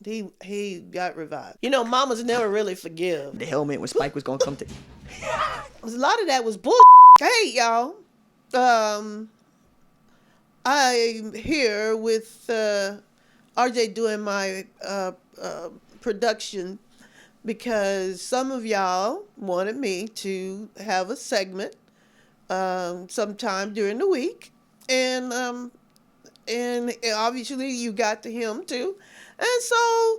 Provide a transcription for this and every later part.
He got revived. You know, mamas never really forgive. The helmet when Spike was gonna come to. A lot of that was bull. Hey, y'all. I'm here with RJ doing my production because some of y'all wanted me to have a segment sometime during the week, and obviously you got to him too, and so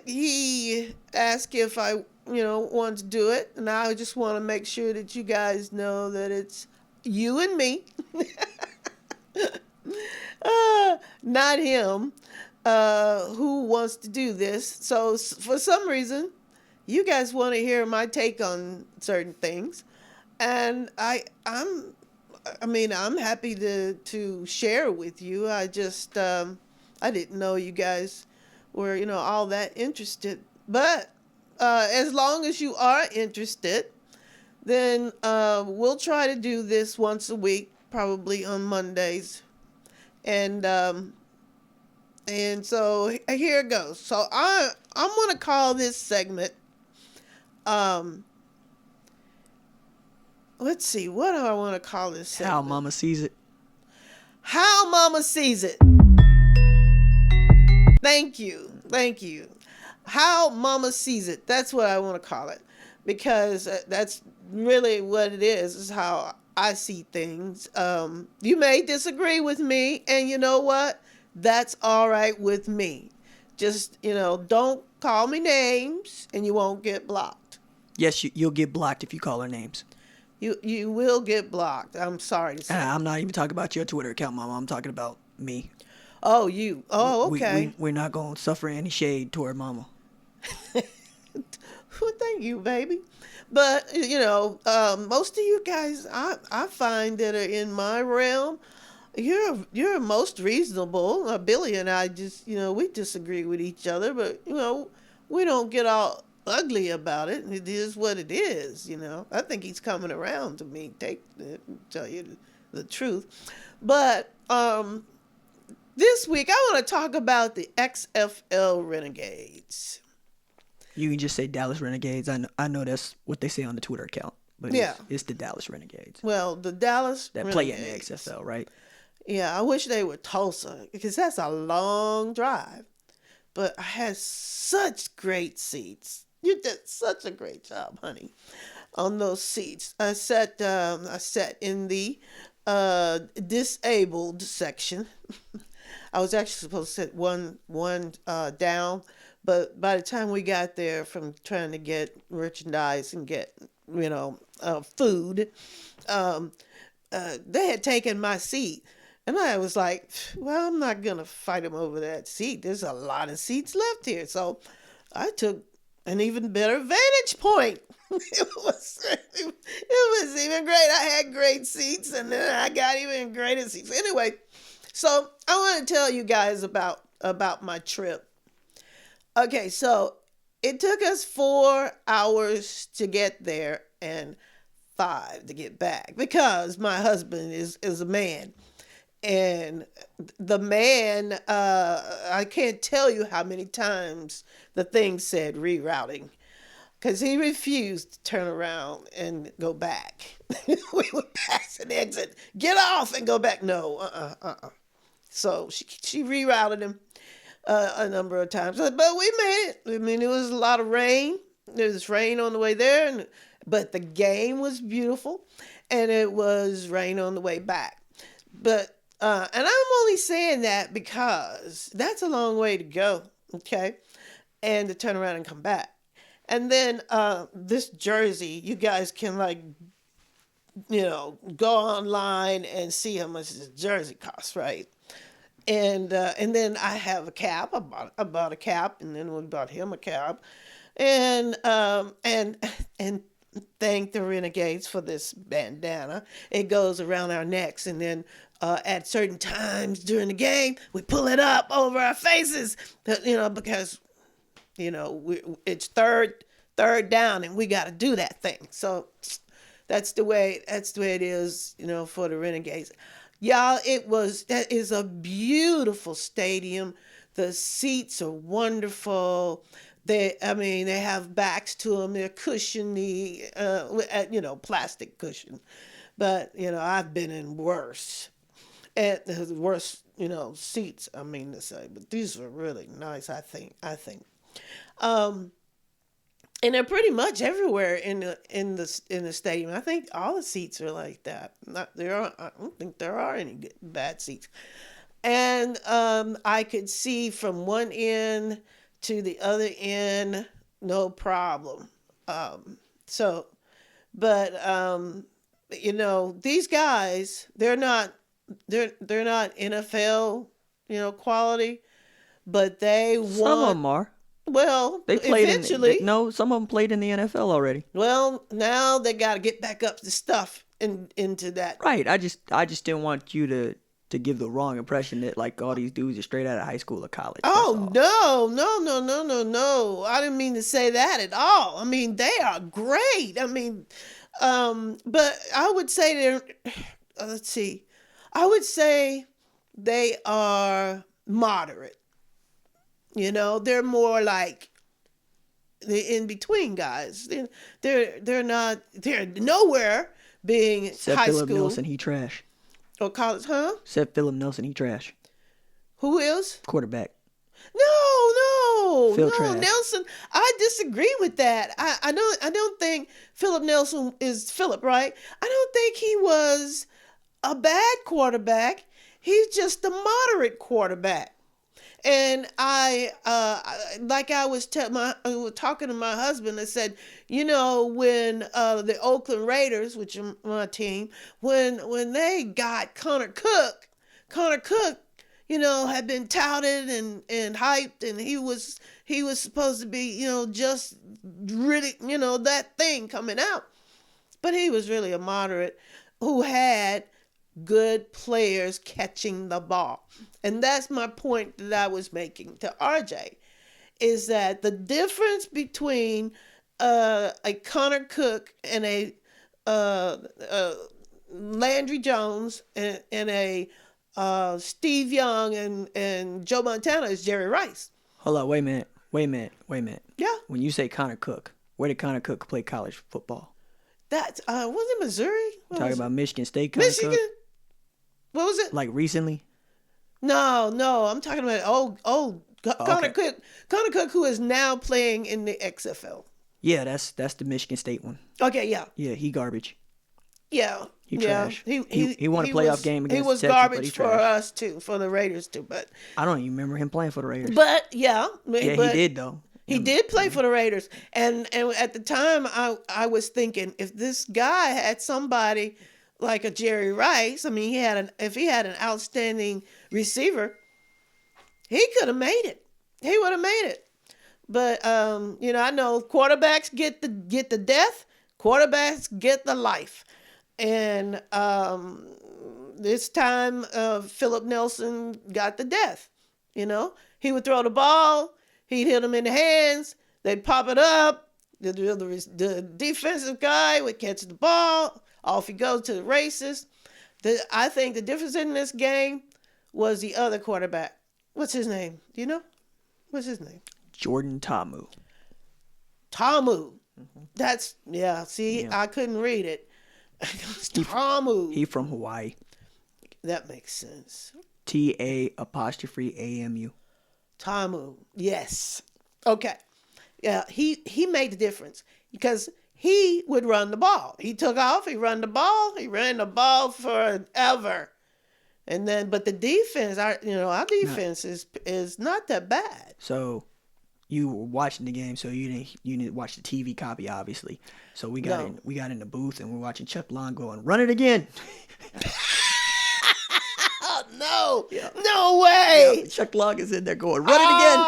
he asked if I want to do it, and I just want to make sure that you guys know that it's you and me. Not him, who wants to do this. So for some reason, you guys want to hear my take on certain things, and I'm happy to share with you. I just I didn't know you guys were all that interested, but as long as you are interested, then we'll try to do this once a week, probably on Mondays. And so here it goes. So I'm gonna call this segment. Let's see, what do I want to call this segment? How Mama sees it. How Mama sees it. Thank you. How Mama sees it. That's what I want to call it, because that's really what it is how I see things. You may disagree with me, and you know what? That's all right with me. Just, don't call me names, and you won't get blocked. Yes, you'll get blocked if you call her names. You will get blocked. I'm sorry to say. I'm not even talking about your Twitter account, Mama. I'm talking about me. Oh, you. Oh, okay. We're not going to suffer any shade toward Mama. Well, thank you, baby. But, most of you guys, I find that are in my realm, you're most reasonable. Billy and I just, we disagree with each other, but, we don't get all ugly about it. It is what it is, I think he's coming around to me, tell you the truth. But this week, I want to talk about the XFL Renegades. You can just say Dallas Renegades. I know that's what they say on the Twitter account. But yeah, it's the Dallas Renegades. Well, the Dallas that Renegades play in the XFL, right? Yeah, I wish they were Tulsa, because that's a long drive. But I had such great seats. You did such a great job, honey, on those seats. I sat in the disabled section. I was actually supposed to sit one down, but by the time we got there, from trying to get merchandise and get food, they had taken my seat. And I was like, well, I'm not going to fight them over that seat. There's a lot of seats left here. So I took an even better vantage point. It was even great. I had great seats, and then I got even greater seats. Anyway, so I want to tell you guys about my trip. Okay, so it took us 4 hours to get there and 5 to get back, because my husband is a man. And the man, I can't tell you how many times the thing said rerouting, because he refused to turn around and go back. We would pass an exit, get off and go back. No, So she rerouted him a number of times, but we made it. I mean, it was a lot of rain. There was rain on the way there, but the game was beautiful, and it was rain on the way back. But and I'm only saying that because that's a long way to go, okay? And to turn around and come back. And then this jersey, you guys can go online and see how much this jersey costs, right? And then I have a cap. I bought a cap, and then we bought him a cap, and thank the Renegades for this bandana. It goes around our necks, and then at certain times during the game, we pull it up over our faces, because it's third down, and we got to do that thing. So that's the way it is, for the Renegades. Y'all, that is a beautiful stadium. The seats are wonderful. They have backs to them. They're cushiony, plastic cushion. But I've been in worse, at the worst, seats. I mean to say, but these are really nice. I think. Um, and they're pretty much everywhere in the stadium. I think all the seats are like that. I don't think there are any bad seats. And I could see from one end to the other end, no problem. So, but these guys, they're not NFL, quality, but they Some of want. them are. Well, They played eventually. no, some of them played in the NFL already. Well, now they got to get back up to stuff into that. Right. I just didn't want you to give the wrong impression that like all these dudes are straight out of high school or college. Oh, no. I didn't mean to say that at all. I mean, they are great. I mean, but I would say let's see. I would say they are moderate. They're more like the in between guys. They're nowhere being Except high Philip school Nelson, he trash. or college, huh? Except Philip Nelson, he trash. Who is? Quarterback. No, Phil no, trash. Nelson. I disagree with that. I don't think Philip Nelson is Philip, right? I don't think he was a bad quarterback. He's just a moderate quarterback. And like I was talking to my husband, I said, when the Oakland Raiders, which are my team, when they got Connor Cook, had been touted and hyped, and he was supposed to be, just really, that thing coming out. But he was really a moderate who had good players catching the ball. And that's my point that I was making to RJ, is that the difference between a Connor Cook and a Landry Jones and a Steve Young and Joe Montana is Jerry Rice. Hold on, wait a minute. Yeah. When you say Connor Cook, where did Connor Cook play college football? That's was it Missouri? Talking about Michigan State Connor Michigan? Cook? What was it? Like recently? No, I'm talking about old Connor okay. Cook. Connor Cook, who is now playing in the XFL. Yeah, that's the Michigan State one. Okay, yeah. Yeah, he garbage. Yeah. He yeah. trash. He won a playoff game against He was Texas, garbage but he for trash. us too, for the Raiders too. But I don't even remember him playing for the Raiders. yeah, Yeah, he did though. He did play for the Raiders, and at the time I was thinking, if this guy had somebody like a Jerry Rice, I mean, if he had an outstanding receiver, he could have made it. He would have made it. But I know quarterbacks get the death, quarterbacks get the life, and this time Philip Nelson got the death. He would throw the ball. He'd hit him in the hands. They'd pop it up. The defensive guy would catch the ball. Off he goes to the races. I think the difference in this game was the other quarterback. What's his name? Do you know? What's his name? Jordan Ta'amu. Ta'amu. That's, yeah, see, Yeah. I couldn't read it. Ta'amu. He from Hawaii. That makes sense. TA'AMU. Ta'amu. Yes. Okay. Yeah, he made the difference because he would run the ball. He took off, he ran the ball forever. And then, but the defense, our defense is not that bad. So you were watching the game, so you didn't watch the TV copy, obviously. So we got in the booth and we're watching Chuck Long going, "Run it again." Oh no! Yeah. No way! Yeah, Chuck Long is in there going, "Run it again."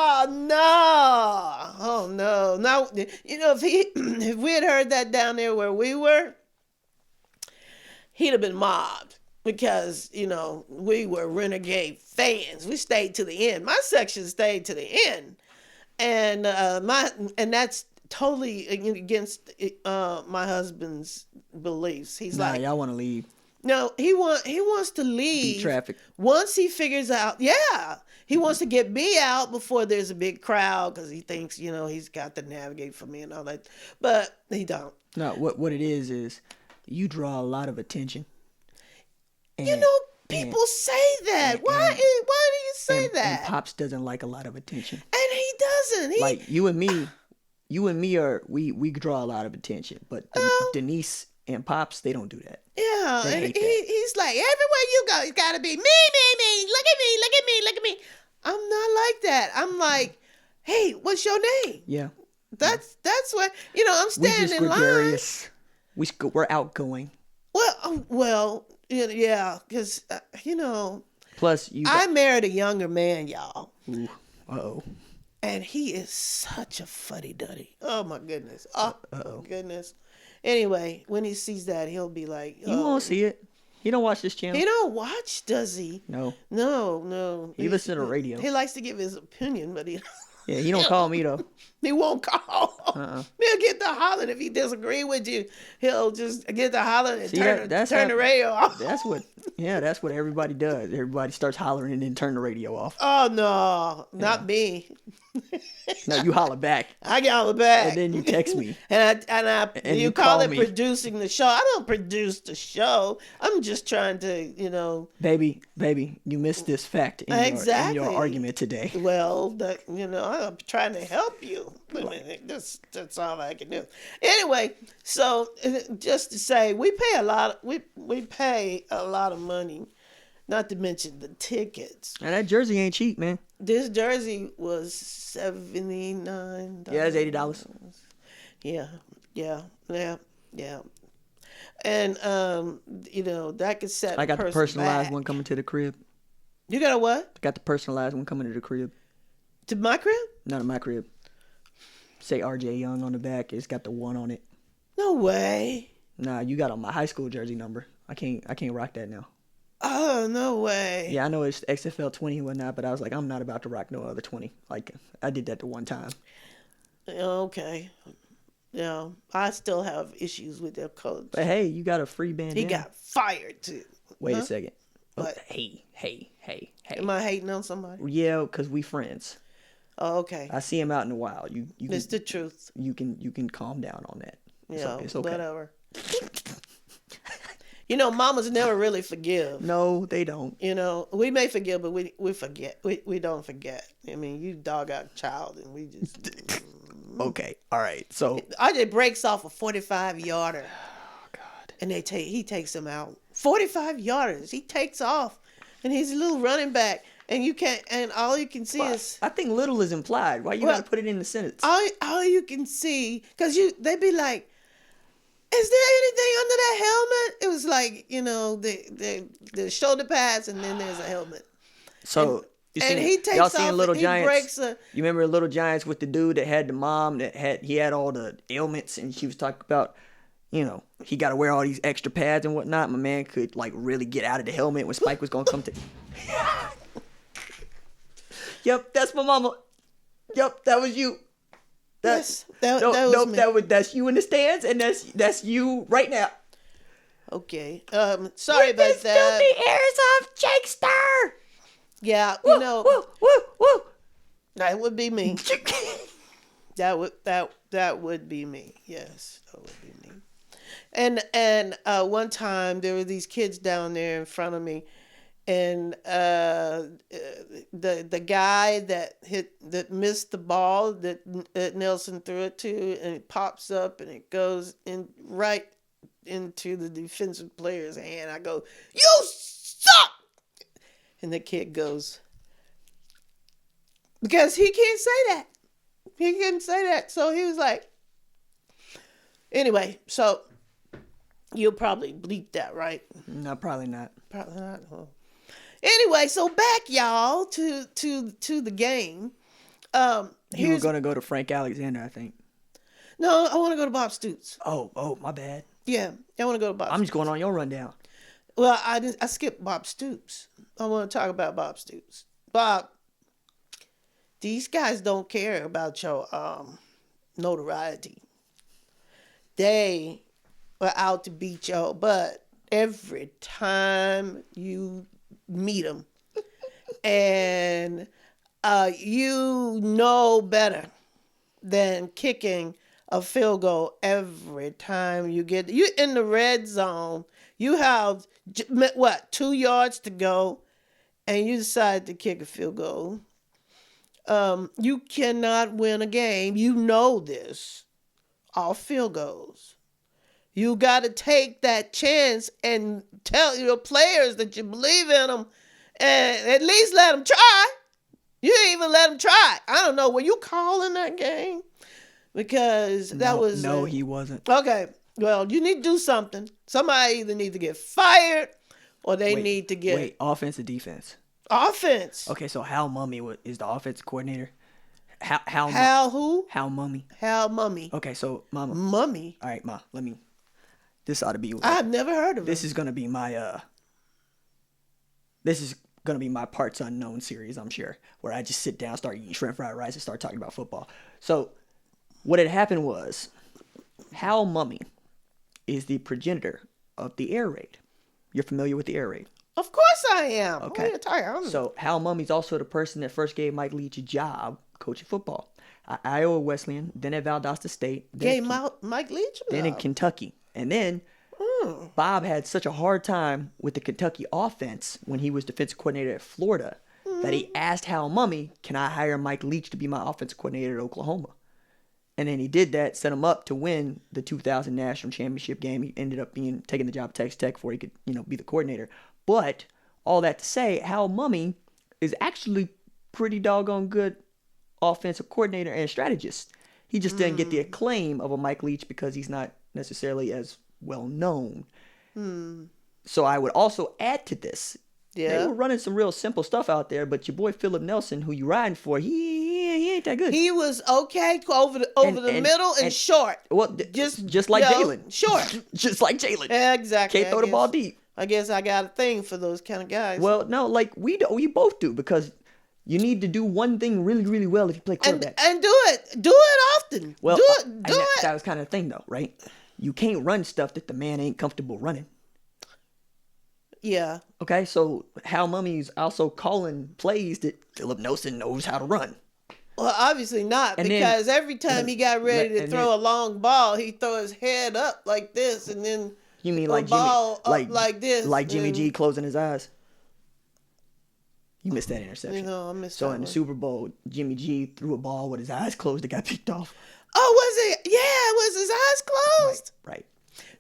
Oh no! Now if we had heard that down there where we were, he'd have been mobbed. Because, we were Renegade fans. We stayed to the end. My section stayed to the end. And that's totally against my husband's beliefs. He's Nah, like, y'all want to leave. No, he wants to leave. Beat traffic. Once he figures out, he wants to get me out before there's a big crowd because he thinks, he's got to navigate for me and all that. But he don't. No, what it is you draw a lot of attention. And, people say that. Why do you say that? And Pops doesn't like a lot of attention. And he doesn't. Like you and me we draw a lot of attention. But Denise and Pops, they don't do that. Yeah, and he's like, everywhere you go, it's got to be me. Look at me. I'm not like that. I'm like, hey, what's your name? Yeah. That's what, I'm standing in line. Gregarious. We're outgoing. Well, yeah, because, Plus, I married a younger man, y'all. Ooh, uh-oh. And he is such a fuddy-duddy. Oh, my goodness. Oh, my goodness. Anyway, when he sees that, he'll be like... You won't see it. He don't watch this channel. He don't watch, does he? No. No. He listens to the radio. He likes to give his opinion, but he... Yeah, he don't call me, though. He won't call. He'll get to hollering if he disagree with you. He'll just get to hollering and turn the radio off. That's what everybody does. Everybody starts hollering and then turn the radio off. Oh, no. Not me. No, you holler back. I holler back. And then you text me. And you call it producing the show. I don't produce the show. I'm just trying to, Baby, you missed this fact in your argument today. Well, I'm trying to help you. That's all I can do. Anyway, so just to say, we pay a lot of money, not to mention the tickets. Now that jersey ain't cheap, man. This jersey was $79. Yeah, it's $80. Yeah. And that could set. I got the personalized one coming to the crib. You got a what? I got the personalized one coming to the crib. To my crib? Not to my crib. Say RJ Young on the back. It's got the 1 on it. No way. Nah, you got on my high school jersey number. I can't rock that now. Oh, no way. Yeah, I know it's XFL 20 and whatnot, but I was like, I'm not about to rock no other 20. Like, I did that the one time. Okay. Yeah, I still have issues with their coach. But hey, you got a free bandana. He got fired too. Wait a second. What? Oh, hey. Am I hating on somebody? Yeah, because we friends. Oh, okay. I see him out in the wild. It's the truth. You can calm down on that. It's okay. Whatever. Mamas never really forgive. No, they don't. We may forgive, but we forget. We don't forget. I mean, you dog out a child, and we just... Okay, all right. So RJ breaks off a 45-yarder. Oh God! And he takes him out. 45 yarders. He takes off, and he's a little running back, and you can't. And all you can see is. I think little is implied. Why you gotta put it in the sentence? All you can see, because they be like, is there anything under that helmet? It was like the shoulder pads, and then there's a helmet. So. He takes y'all off. seen Little he Giants? Breaks you remember Little Giants with the dude that had the mom that had all the ailments, and she was talking about, he got to wear all these extra pads and whatnot. My man could really get out of the helmet when Spike was gonna come to. Yep, that's my mama. Yep, that was you. That was me. That's you in the stands, and that's you right now. Okay. Sorry about that. The ears of Jakester. Yeah, woo. That would be me. that would be me. Yes, that would be me. And one time there were these kids down there in front of me, and the guy that missed the ball that Nelson threw it to, and it pops up and it goes in right into the defensive player's hand. I go, "You suck!" And the kid goes, because he can't say that. He couldn't say that. So he was like, anyway, so you'll probably bleep that, right? No, probably not. Probably not. Huh? Anyway, so back, y'all, to the game. You were going to go to Frank Alexander, I think. No, I want to go to Bob Stoops. Oh, my bad. Yeah, I want to go to Bob I'm just going on your rundown. Well, I skipped Bob Stoops. I want to talk about Bob Stoops. Bob, these guys don't care about your notoriety. They are out to beat your butt every time you meet them. And you know better than kicking a field goal every time you in the red zone. You have 2 yards to go, and you decide to kick a field goal. You cannot win a game. You know this off field goals. You got to take that chance and tell your players that you believe in them, and at least let them try. You didn't even let them try. I don't know. Were you calling that game? Because that was... No, he wasn't. Okay. Well, you need to do something. Somebody either need to get fired or they need to get... Wait, offense or defense? Offense. Okay, so Hal Mummy is the offense coordinator. Hal who? Hal Mummy. Hal Mummy. Okay, so Mama. Mummy? All right, Ma, let me... This ought to be... I've never heard of it. This is going to be my... This is going to be my Parts Unknown series, I'm sure, where I just sit down, start eating shrimp fried rice, and start talking about football. So, what had happened was, Hal Mummy is the progenitor of the air raid. You're familiar with the air raid? Of course I am. Okay. So, Hal Mummy's also the person that first gave Mike Leach a job coaching football. At Iowa Wesleyan, then at Valdosta State. Gave Mike Leach a job? Then in Kentucky. And then Bob had such a hard time with the Kentucky offense when he was defensive coordinator at Florida that he asked Hal Mummy, can I hire Mike Leach to be my offensive coordinator at Oklahoma? And then he did that, set him up to win the 2000 National Championship game. He ended up taking the job at Texas Tech before he could, be the coordinator. But all that to say, Hal Mummy is actually pretty doggone good offensive coordinator and strategist. He just didn't get the acclaim of a Mike Leach because he's not necessarily as well known. So I would also add to this. Yeah. They were running some real simple stuff out there, but your boy Philip Nelson, who you riding for, he ain't that good. He was okay over the middle and short. Well, just like Jalen. Short. Just like Jalen. Exactly. Can't throw the ball deep. I guess I got a thing for those kind of guys. Well, no, like we both do, because you need to do one thing really, really well if you play quarterback. And do it often. Well, do it. That was kind of the thing, though, right? You can't run stuff that the man ain't comfortable running. Yeah. Okay, so Hal Mummy's also calling plays that Philip Nelson knows how to run. Well, obviously not, because every time he got ready to throw a long ball, he'd throw his head up like this, and then you mean like ball up like this, like Jimmy G closing his eyes. You missed that interception. I missed that. So in the Super Bowl, Jimmy G threw a ball with his eyes closed that got picked off. Oh, was it? Yeah, was his eyes closed? Right.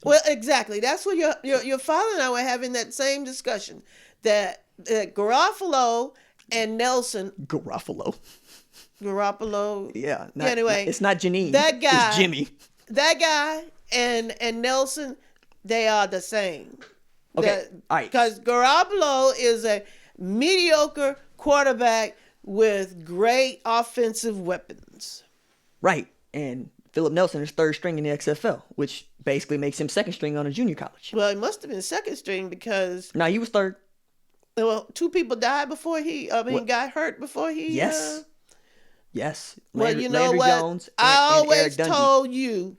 Well, exactly. That's what your father and I were having that same discussion. That Garofalo and Nelson. Garoppolo. Yeah. Anyway, it's not Janine. That guy. It's Jimmy. That guy and Nelson, they are the same. Okay. All right. Because Garoppolo is a mediocre quarterback with great offensive weapons. Right. And Philip Nelson is third string in the XFL, which basically makes him second string on a junior college. Well, he must have been second string because... No, he was third. Well, 2 people died before got hurt before he... Yes. Yes. Well, you know what? Jones I always told you,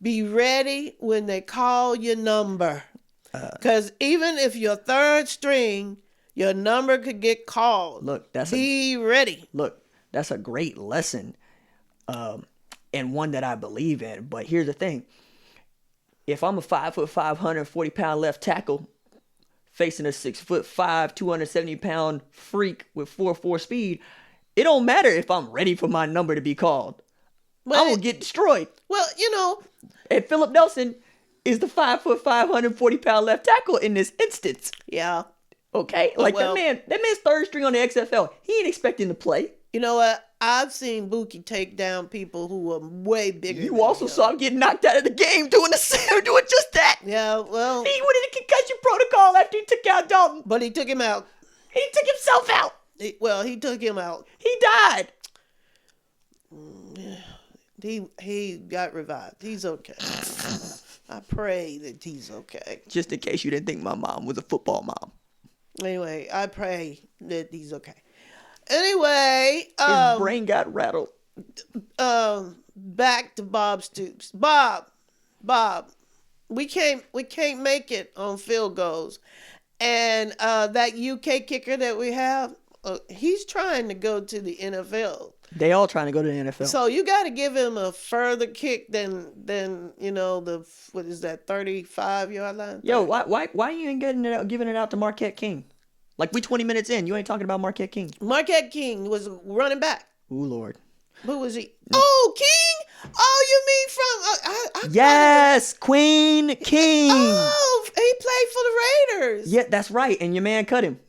be ready when they call your number. Because even if you're third string, your number could get called. Look, be ready. Look, that's a great lesson. And one that I believe in. But here's the thing. If I'm a 5'5", 140-pound left tackle facing a 6'5", 270-pound freak with 4.4 speed, it don't matter if I'm ready for my number to be called. I'm going to get destroyed. Well, And Philip Nelson is the 5'5", 140-pound left tackle in this instance. Yeah. Okay? That man's third string on the XFL. He ain't expecting to play. You know what? I've seen Buki take down people who were way bigger. You also saw him get knocked out of the game doing just that. Yeah, well. He went in the concussion protocol after he took out Dalton. But he took him out. He took himself out. He took him out. He died. He got revived. He's okay. I pray that he's okay. Just in case you didn't think my mom was a football mom. Anyway, I pray that he's okay. Anyway, his brain got rattled. Back to Bob Stoops. Bob, We can't make it on field goals. And that UK kicker that we have, he's trying to go to the NFL. They all trying to go to the NFL. So you got to give him a further kick than the what is that 35-yard line? Yo, why you ain't giving it out to Marquette King? Like we 20 minutes in, you ain't talking about Marquette King. Marquette King was running back. Ooh Lord. Who was he? Oh, King. Oh, you mean from? Yes, Queen King. Oh, he played for the Raiders. Yeah, that's right. And your man cut him.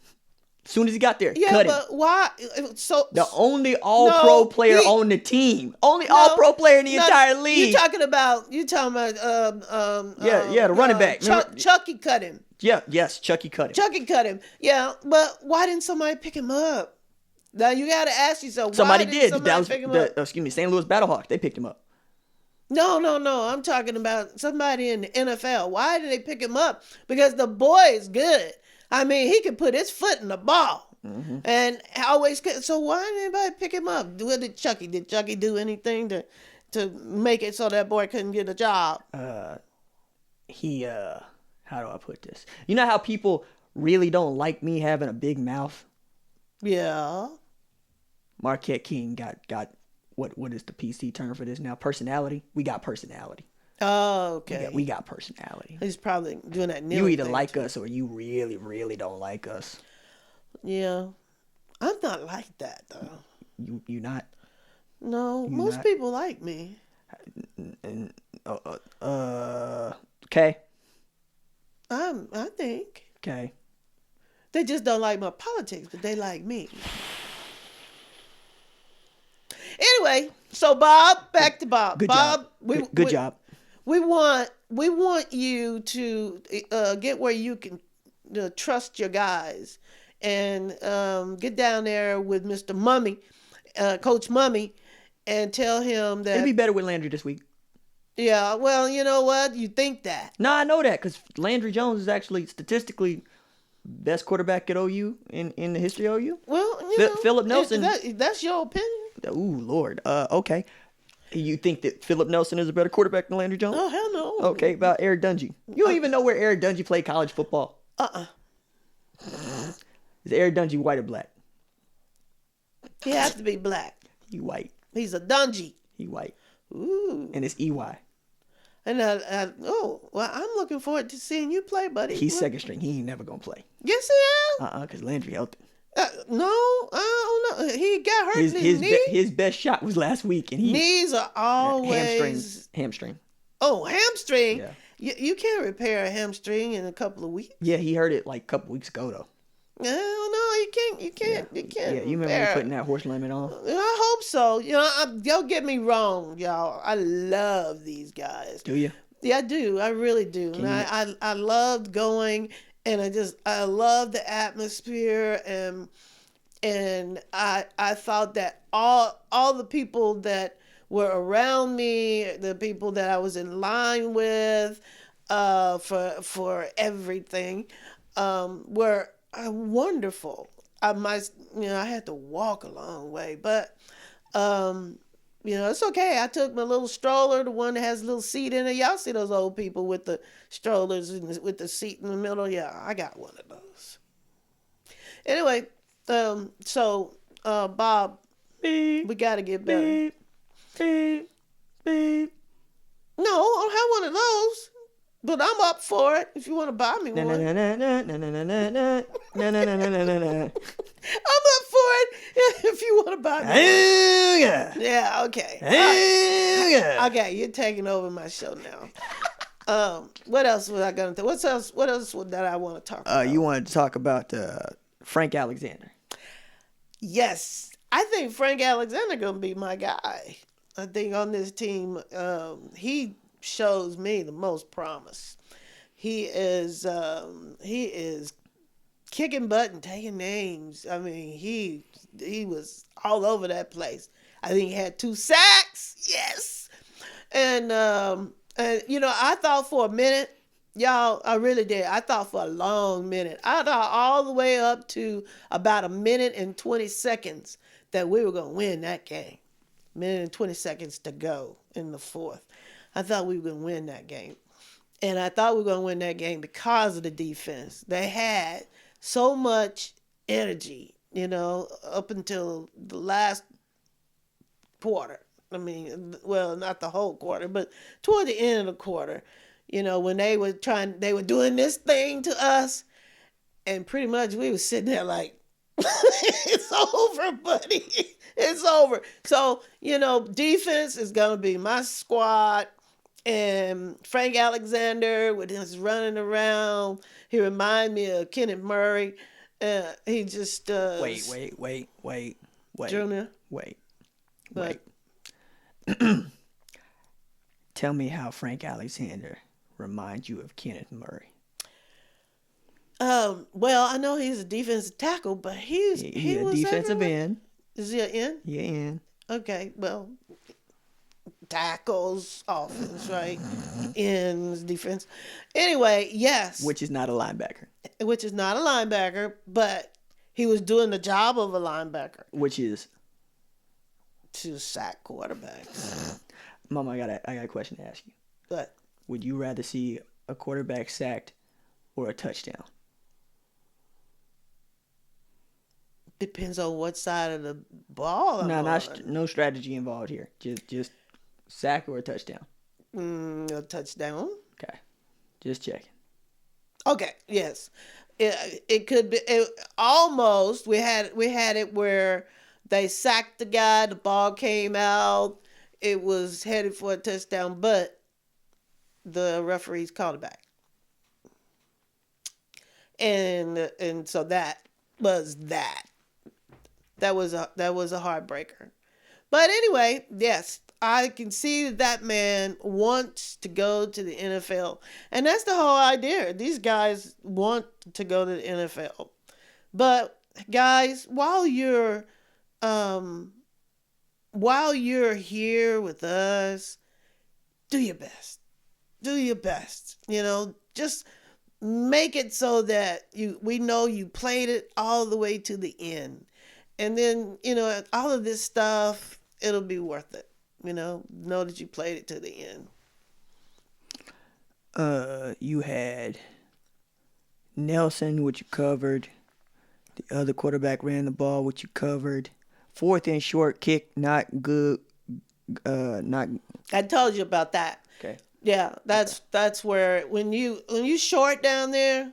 As soon as he got there, yeah, cut him. But why? So the only all-pro player on the team, only all-pro player in the entire league. You talking about the running back. Chucky cut him. Yeah, yes, Chucky cut him. Chucky cut him. Yeah, but why didn't somebody pick him up? Now you got to ask yourself. Somebody why did. Somebody pick him up? St. Louis BattleHawks. They picked him up. No. I'm talking about somebody in the NFL. Why did they pick him up? Because the boy is good. I mean, he can put his foot in the ball. Mm-hmm. And always. So why didn't anybody pick him up? What did Chucky? Did Chucky do anything to make it so that boy couldn't get a job? How do I put this? You know how people really don't like me having a big mouth? Yeah. Marquette King got what is the PC term for this now? Personality. We got personality. Oh, okay. We got personality. He's probably doing that. You either like us or you really, really don't like us. Yeah, I'm not like that though. You not? No, most people like me. Okay. I think. Okay. They just don't like my politics, but they like me. Anyway, so Bob, back to Bob. Good Bob, job. Good job. We want you to get where you can trust your guys and get down there with Mr. Mummy, Coach Mummy, and tell him that it'll be better with Landry this week. Yeah, well, you know what? You think that? No, I know that because Landry Jones is actually statistically best quarterback at OU in the history of OU. Well, Philip Nelson. That's your opinion. Ooh, Lord. Okay. You think that Philip Nelson is a better quarterback than Landry Jones? Oh, hell no. Okay, about Eric Dungy. You don't even know where Eric Dungy played college football. Is Eric Dungy white or black? He has to be black. He white. He's a Dungy. He white. Ooh. And it's EY. And I'm looking forward to seeing you play, buddy. He's second string. He ain't never gonna play. Yes, he is. Because Landry healthy. No, I don't know. He got hurt in his knee. His best shot was last week, and knees are always hamstring. Oh, hamstring. Yeah. You can't repair a hamstring in a couple of weeks. Yeah, he hurt it like a couple weeks ago though. No, you can't. Yeah, you remember me putting that horse lemon on? I hope so. Don't get me wrong, y'all. I love these guys. Do you? Yeah, I do. I really do. And I loved going, and I love the atmosphere, and I thought that all the people that were around me, the people that I was in line with, for everything, were wonderful. I had to walk a long way, but it's okay. I took my little stroller, the one that has a little seat in it. Y'all see those old people with the strollers with the seat in the middle? Yeah, I got one of those. Anyway, so Bob, beep, we got to get better. Beep, beep, beep. No, I don't have one of those. But I'm up for it if you want to buy me one. I'm up for it if you want to buy me one. Yeah, okay. Okay, you're taking over my show now. What else was I going to What else that I want to talk about? You wanted to talk about Frank Alexander. Yes. I think Frank Alexander going to be my guy. I think on this team, he shows me the most promise. He is kicking butt and taking names. I mean, he was all over that place. I think he had 2 sacks. Yes. And I thought for a minute, y'all, I really did. I thought for a long minute. I thought all the way up to about 1 minute and 20 seconds that we were going to win that game. 1 minute and 20 seconds to go in the fourth. I thought we were going to win that game. And I thought we were going to win that game because of the defense. They had so much energy, up until the last quarter. I mean, well, not the whole quarter, but toward the end of the quarter, when they were doing this thing to us, and pretty much we were sitting there like, it's over, buddy. It's over. So, defense is going to be my squad. And Frank Alexander with his running around, he reminded me of Kenneth Murray. He just Wait. Junior. Wait. But Tell me how Frank Alexander reminds you of Kenneth Murray. Well, I know he's a defensive tackle, but he was defensive end. Is he an end? Yeah, end. Okay, well, tackles, offense, right? Ends, defense. Anyway, yes. Which is not a linebacker. Which is not a linebacker, but he was doing the job of a linebacker. Which is? To sack quarterbacks. Mama, I got a question to ask you. What? Would you rather see a quarterback sacked or a touchdown? Depends on what side of the ball I'm on. No strategy involved here. Just sack or a touchdown. A touchdown. Okay, just checking. Okay, yes, it could be almost. We had it where they sacked the guy. The ball came out. It was headed for a touchdown, but the referees called it back, and so that was that. That was a heartbreaker. But anyway, yes, I can see that man wants to go to the NFL. And that's the whole idea. These guys want to go to the NFL. But guys, while you're here with us, do your best. Do your best. Just make it so that we know you played it all the way to the end. And then, all of this stuff, it'll be worth it. Know that you played it to the end. You had Nelson, which you covered. The other quarterback ran the ball, which you covered. Fourth and short kick, not good. Not. I told you about that. Okay. Yeah, that's where when you short down there,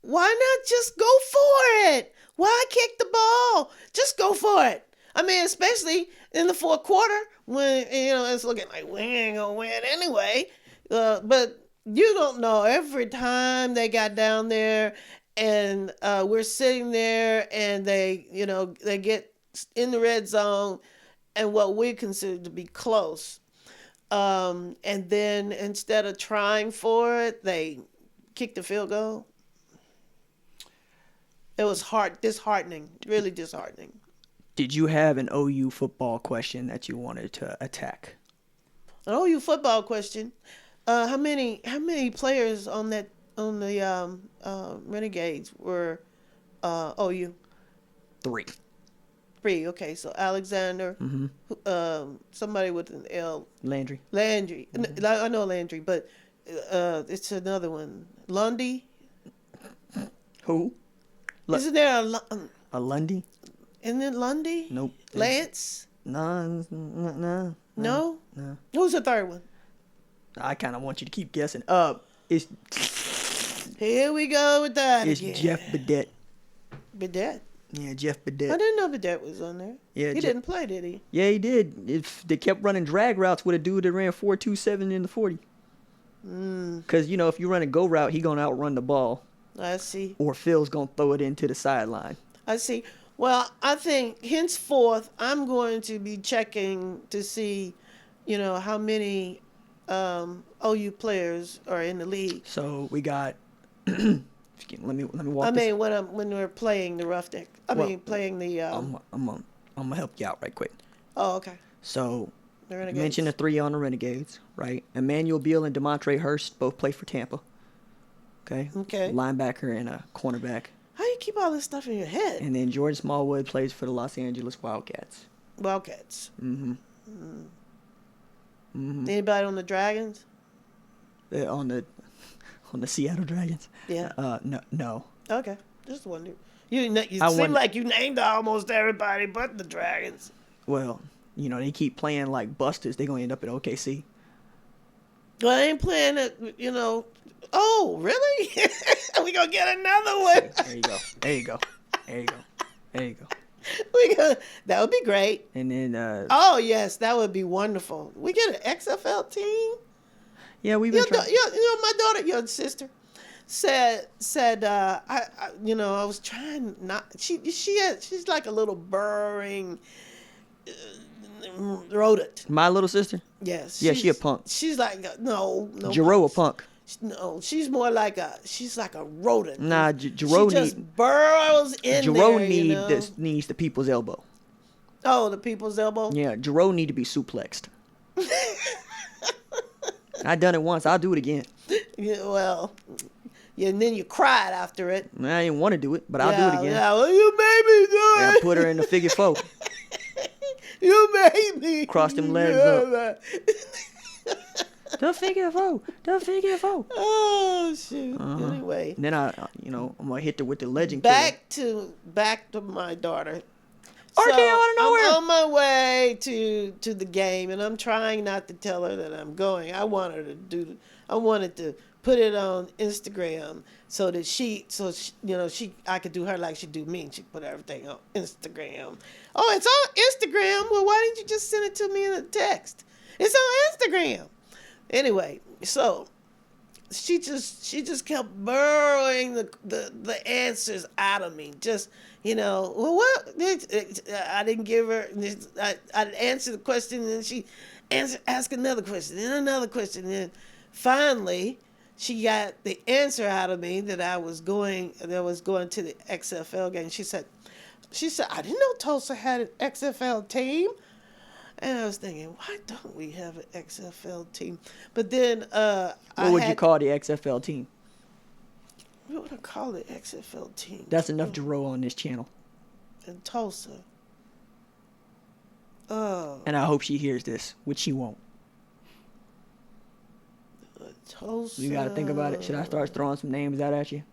why not just go for it? Why kick the ball? Just go for it. I mean, especially in the fourth quarter when, it's looking like we ain't going to win anyway. But you don't know. Every time they got down there and we're sitting there and they get in the red zone and what we consider to be close. And then instead of trying for it, they kick the field goal. It was disheartening, really disheartening. Did you have an OU football question that you wanted to attack? An OU football question. How many players on the Renegades were OU? Three. Okay, so Alexander, somebody with an L. Landry. Mm-hmm. I know Landry, but it's another one. Lundy. Who? Isn't there a Lundy? Isn't it Lundy? Nope. Lance? No. No? Who's the third one? I kind of want you to keep guessing. It's here we go with that. It's again. Jeff Bedett. Bedett? Yeah, Jeff Bedett. I didn't know Bedett was on there. Yeah, he didn't play, did he? Yeah, he did. If they kept running drag routes with a dude that ran 4.27 in the 40. Because if you run a go route, he gonna outrun the ball. I see. Or Phil's going to throw it into the sideline. I see. Well, I think henceforth I'm going to be checking to see, how many OU players are in the league. So we got. let me walk. I mean, when we're playing the Roughneck. Playing the. I'm gonna help you out right quick. Oh, okay. So. The Renegades. Mention the three on the Renegades, right? Emmanuel Beal and Demontre Hurst both play for Tampa. Okay. Linebacker and a cornerback. How you keep all this stuff in your head? And then Jordan Smallwood plays for the Los Angeles Wildcats. Anybody on the Dragons? on the Seattle Dragons. Yeah. No. Okay. Just wondering. You I seem wonder- like you named almost everybody but the Dragons. Well, they keep playing like busters. They're gonna end up at OKC. Well, I ain't playing it, Oh, really? We gonna get another one. There you go. There you go. There you go. There you go. That would be great. And then Oh yes, that would be wonderful. We get an XFL team. yeah, we've been trying. My daughter, your sister, said I was trying not. She's like a little burrowing rodent. My little sister. Yes. Yeah, she a punk. She's like no. Jero a punk. No, she's more like a rodent. Nah, Jero she just burrows in Jero there. needs the people's elbow. Oh, the people's elbow. Yeah, Jero need to be suplexed. I done it once. I'll do it again. Yeah, well, yeah, and then you cried after it. I didn't want to do it, but I'll do it again. Yeah, well, you made me do I it. put her in the figure four. You made me. Cross them legs up. The figure four. Oh shoot. Anyway. And then I'm gonna hit her with the legend killer. Back to my daughter. RJ out of nowhere. I'm on my way to the game, and I'm trying not to tell her that I'm going. I wanted to put it on Instagram so that I could do her like she do me. She put everything on Instagram. Oh, it's on Instagram. Well, why didn't you just send it to me in a text? It's on Instagram. Anyway, so she just kept burrowing the answers out of me. Just well, what? I didn't give her. I'd answer the question, and then she ask another question, and another question, and then finally she got the answer out of me that I was going to the XFL game. She said, I didn't know Tulsa had an XFL team. And I was thinking, why don't we have an XFL team? But then what would you call the XFL team? What would I call the XFL team? That's enough Jero on this channel. In Tulsa. Oh. And I hope she hears this, which she won't. Tulsa. You got to think about it. Should I start throwing some names out at you?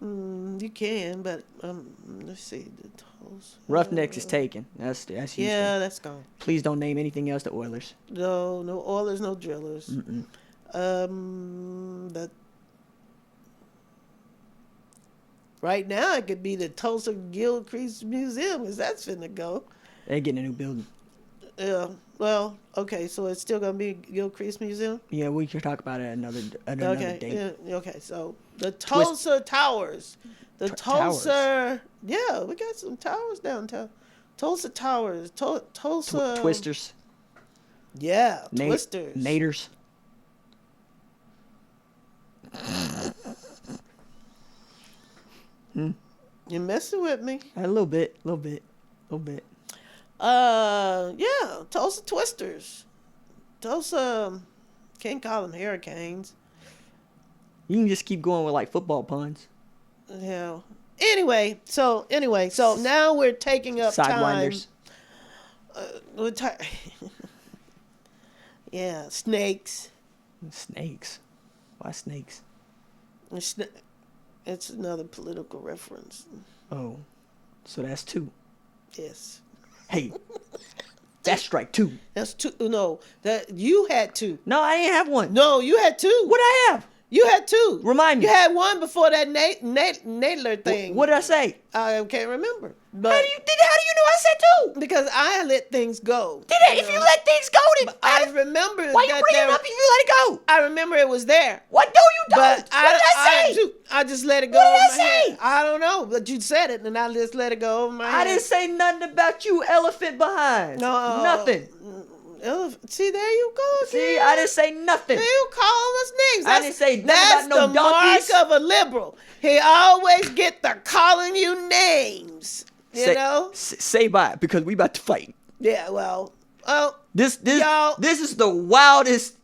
You can, but let's see. The Tulsa. Roughnecks is taken. That's Houston. Yeah, that's gone. Please don't name anything else to Oilers. No Oilers, no Drillers. Right now it could be the Tulsa Gilcrease Museum, because that's finna go. They're getting a new building. Yeah. Well, okay, so it's still gonna be Gilcrease Museum. Yeah, we can talk about it another day. Yeah, okay, so the Tulsa Towers. The Tulsa. Yeah, we got some towers downtown. Tulsa Towers. Tulsa. Twisters. Yeah, Twisters. Naders. You're messing with me. A little bit. Yeah, Tulsa Twisters. Tulsa, can't call them Hurricanes. You can just keep going with like football puns. Yeah. Anyway, so now we're taking up Sidewinders. time. Yeah, snakes. Snakes. Why snakes? It's another political reference. Oh, so that's two. Yes. Hey, that's strike two. That's two. No, that you had two. No, I ain't have one. No, you had two. What'd I have? You had two. Remind me. You had one before that Nadler thing. What did I say? I can't remember. But How do you know I said two? Because I let things go. If you let things go, then I remember. Why you bring it up if you let it go? I remember it was there. What? No, you don't. But What did I say? I just let it go. What did I say? Head. I don't know, but you said it, and I just let it go over my head. I didn't say nothing about you, elephant behind. No, nothing. See, there you go again. See, I didn't say nothing. There you call us names. I didn't say nothing about no donkeys. That's the mark of a liberal. He always get the calling you names. You know? Say bye, because we about to fight. Yeah, well. This is the wildest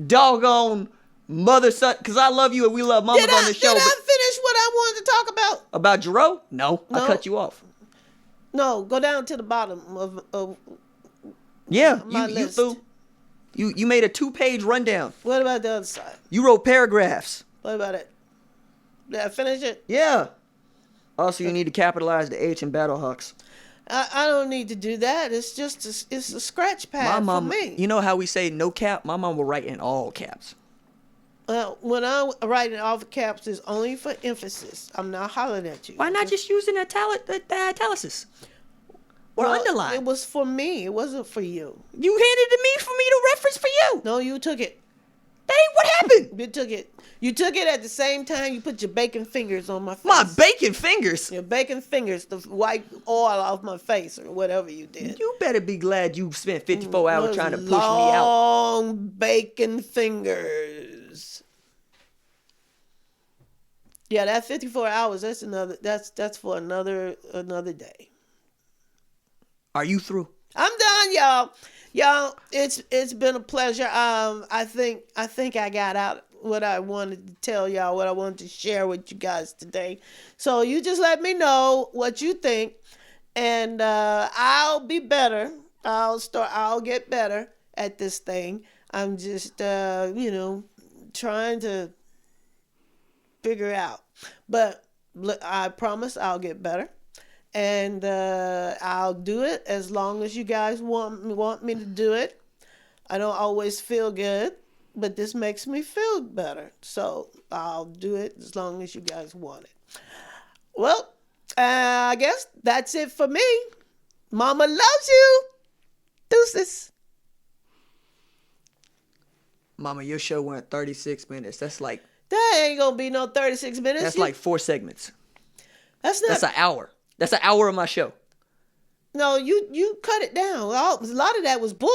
doggone mother-son, because I love you and we love mamas on the show. Did I finish what I wanted to talk about? About Jero? No, I cut you off. No, go down to the bottom of yeah, my you list. threw. You made a 2-page rundown. What about the other side? You wrote paragraphs. What about it? Did I finish it? Yeah. Also, you need to capitalize the H in BattleHawks. I don't need to do that. It's just it's a scratch pad for me. You know how we say no cap? My mom will write in all caps. When I write in all the caps, it's only for emphasis. I'm not hollering at you. Why not just using the italics? Or underline? It was for me. It wasn't for you. You handed it to me for me to reference for you. No, you took it. That ain't what happened. You took it. You took it at the same time you put your bacon fingers on my face. My bacon fingers? Your bacon fingers to wipe oil off my face or whatever you did. You better be glad you spent 54 hours trying to push me out. Long bacon fingers. Yeah, that 54 hours, that's for another day. Are you through? I'm done, y'all. Y'all, it's been a pleasure. I think I got out what I wanted to tell y'all, what I wanted to share with you guys today. So you just let me know what you think, and I'll be better. I'll get better at this thing. I'm just trying to figure out. But I promise I'll get better. And I'll do it as long as you guys want me to do it. I don't always feel good, but this makes me feel better. So I'll do it as long as you guys want it. Well, I guess that's it for me. Mama loves you. Deuces. Mama, your show went 36 minutes. That's like... That ain't gonna be no 36 minutes. That's like 4 segments. That's an hour. That's an hour of my show. No, you cut it down. A lot of that was bull.